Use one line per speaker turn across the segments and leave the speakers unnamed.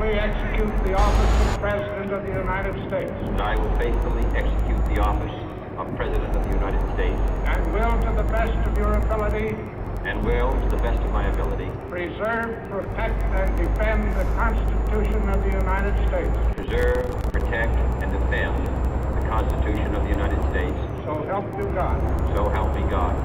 faithfully execute the office of President of the United States.
And I will faithfully execute the office of President of the United States.
And will, to the best of your ability,
and will, to the best of my ability,
preserve, protect, and defend the Constitution of the United States.
Preserve, protect, and defend the Constitution of the United States.
So help you God.
So help me God.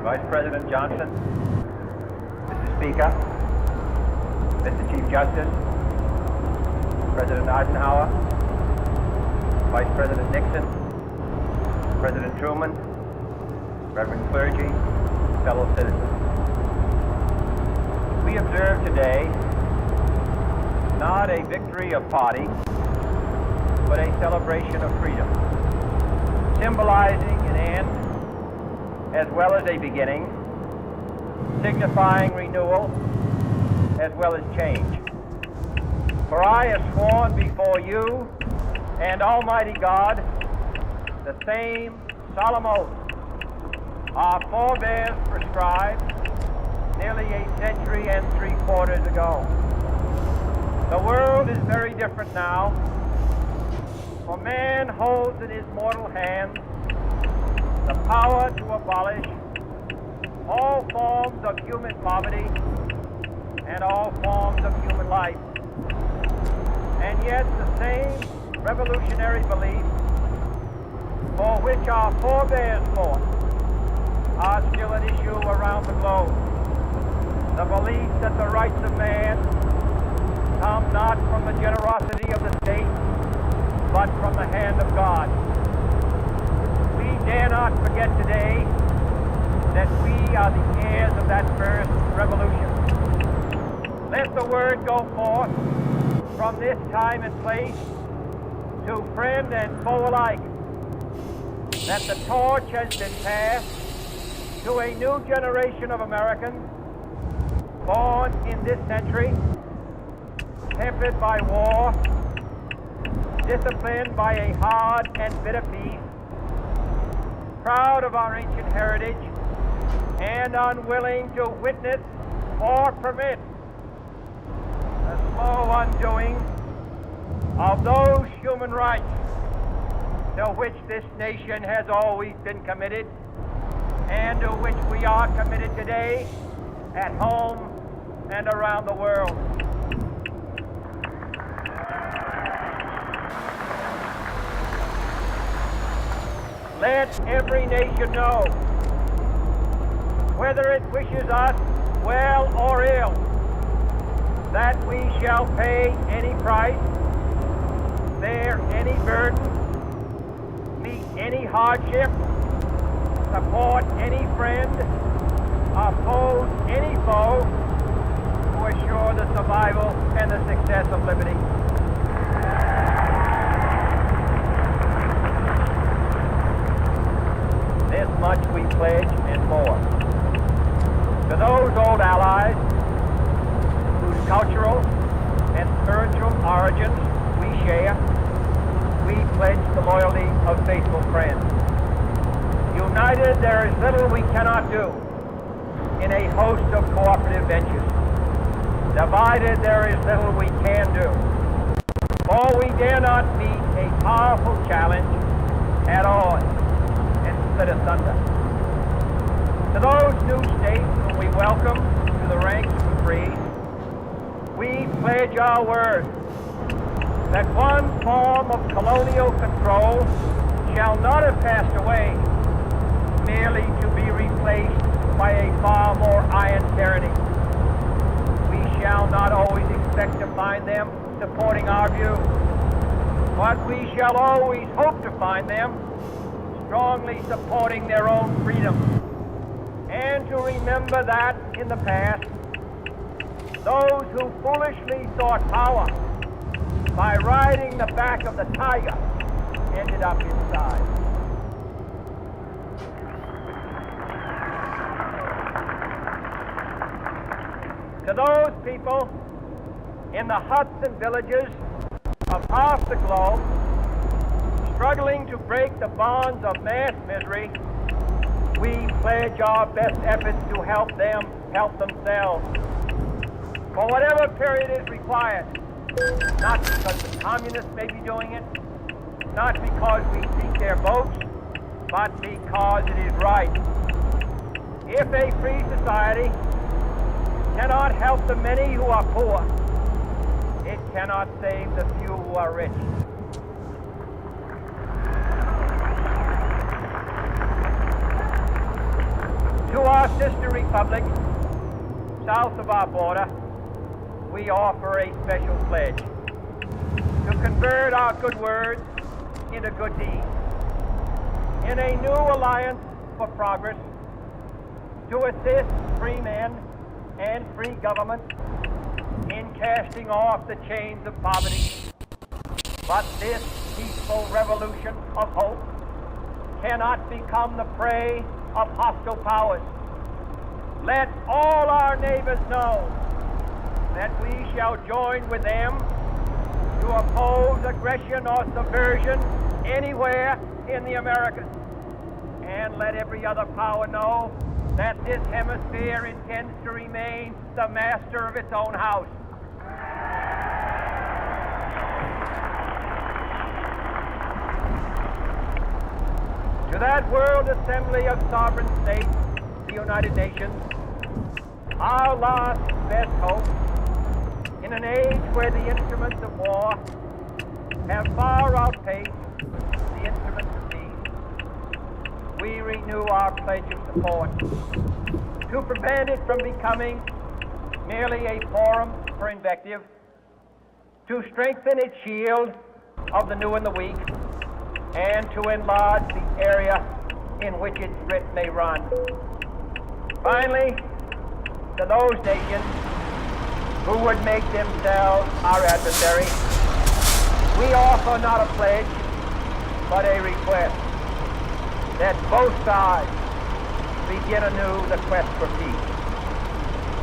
Vice President Johnson, Mr. Speaker, Mr. Chief Justice, President Eisenhower, Vice President Nixon, President Truman, Reverend clergy, fellow citizens. We observe today not a victory of party, but a celebration of freedom, symbolizing an end as well as a beginning, signifying renewal as well as change. For I have sworn before you and Almighty God the same solemn oath our forebears prescribed nearly a century and 3/4 ago. The world is very different now, for man holds in his mortal hands the power to abolish all forms of human poverty and all forms of human life. And yet the same revolutionary beliefs for which our forebears fought are still at issue around the globe. The belief that the rights of man come not from the generosity of the state, but from the hand of God. We dare not forget today that we are the heirs of that first revolution. Let the word go forth from this time and place to friend and foe alike that the torch has been passed to a new generation of Americans born in this century, tempered by war, disciplined by a hard and bitter peace, proud of our ancient heritage, and unwilling to witness or permit the slow undoing of those human rights to which this nation has always been committed and to which we are committed today at home and around the world. Let every nation know, whether it wishes us well or ill, that we shall pay any price, bear any burden, meet any hardship, support any friend, oppose any foe to assure the survival and the success of liberty. This much we pledge and more. To those old allies whose cultural and spiritual origins we share, we pledge the loyalty of faithful friends. United, there is little we cannot do in a host of cooperative ventures. Divided, there is little we can do. For we dare not meet a powerful challenge at odds and split asunder. To those new states whom we welcome to the ranks of the free, we pledge our word that one form of colonial control shall not have passed away, merely to be replaced by a far more iron tyranny. We shall not always expect to find them supporting our view, but we shall always hope to find them strongly supporting their own freedom, and to remember that in the past, Those who foolishly sought power by riding the back of the tiger ended up inside. To those people in the huts and villages of half the globe struggling to break the bonds of mass misery, we pledge our best efforts to help them help themselves. For whatever period is required, not because the communists may be doing it, not because we seek their votes, but because it is right. If a free society cannot help the many who are poor, it cannot save the few who are rich. To our sister republic, south of our border, we offer a special pledge to convert our good words into good deeds. In a new alliance for progress, to assist free men and free government in casting off the chains of poverty. But this peaceful revolution of hope cannot become the prey of hostile powers. Let all our neighbors know that we shall join with them to oppose aggression or subversion anywhere in the Americas. And let every other power know that this hemisphere intends to remain the master of its own house. To that world assembly of sovereign states, the United Nations, our last best hope, in an age where the instruments of war have far outpaced the instruments of peace, we renew our pledge of support to prevent it from becoming merely a forum for invective, to strengthen its shield of the new and the weak, and to enlarge the area in which its writ may run. Finally, to those nations who would make themselves our adversary, we offer not a pledge, but a request that both sides begin anew the quest for peace.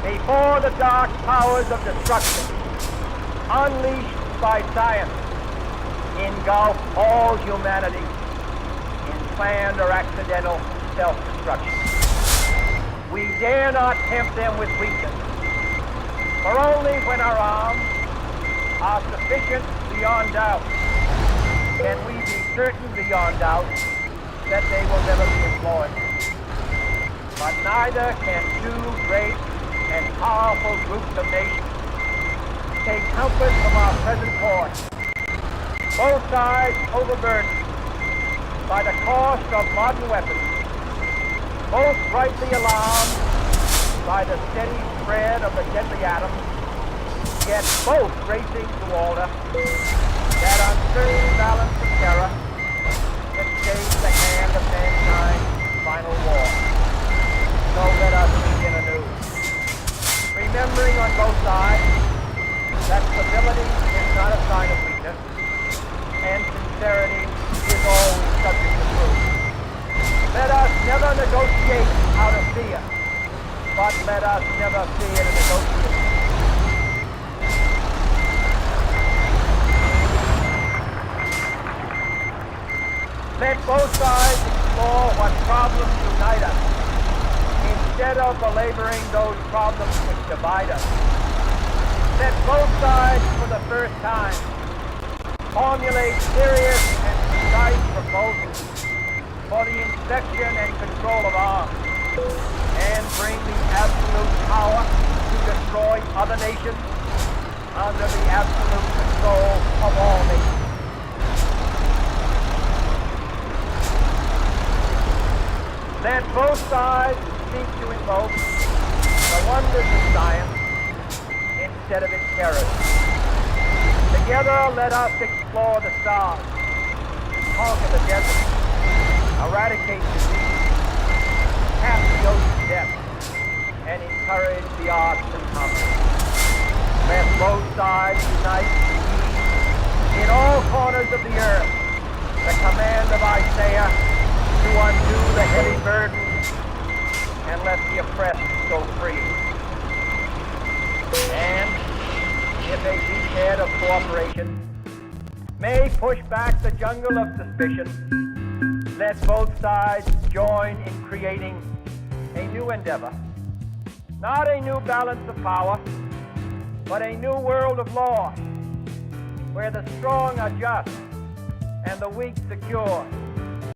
Before the dark powers of destruction, unleashed by science, engulf all humanity in planned or accidental self-destruction. We dare not tempt them with weakness, for only when our arms are sufficient beyond doubt can we be certain beyond doubt that they will never be employed. But neither can two great and powerful groups of nations take comfort from our present course. Both sides overburdened by the cost of modern weapons, both rightly alarmed by the steady spread of the deadly atoms, yet both racing to alter that uncertain balance of terror that stays the hand of mankind's final war. So let us begin anew, remembering on both sides that stability is not a sign of weakness, and sincerity is always subject to truth. Let us never negotiate out of fear, but let us never fear to negotiate. Let both sides explore what problems unite us, instead of belaboring those problems which divide us. Let both sides, for the first time, formulate serious and precise proposals for the inspection and control of arms, and bring the absolute power to destroy other nations under the absolute control of all nations. Let both sides seek to invoke the wonders of science instead of its terrors. Together, let us explore the stars, conquer the desert, eradicate disease, tap the ocean depths, and encourage the arts and commerce. both sides unite in all corners of the earth the command of Isaiah to undo the heavy burden and let the oppressed go free. And if a beachhead of cooperation may push back the jungle of suspicion, let both sides join in creating a new endeavor. Not a new balance of power, but a new world of law, where the strong are just and the weak secure,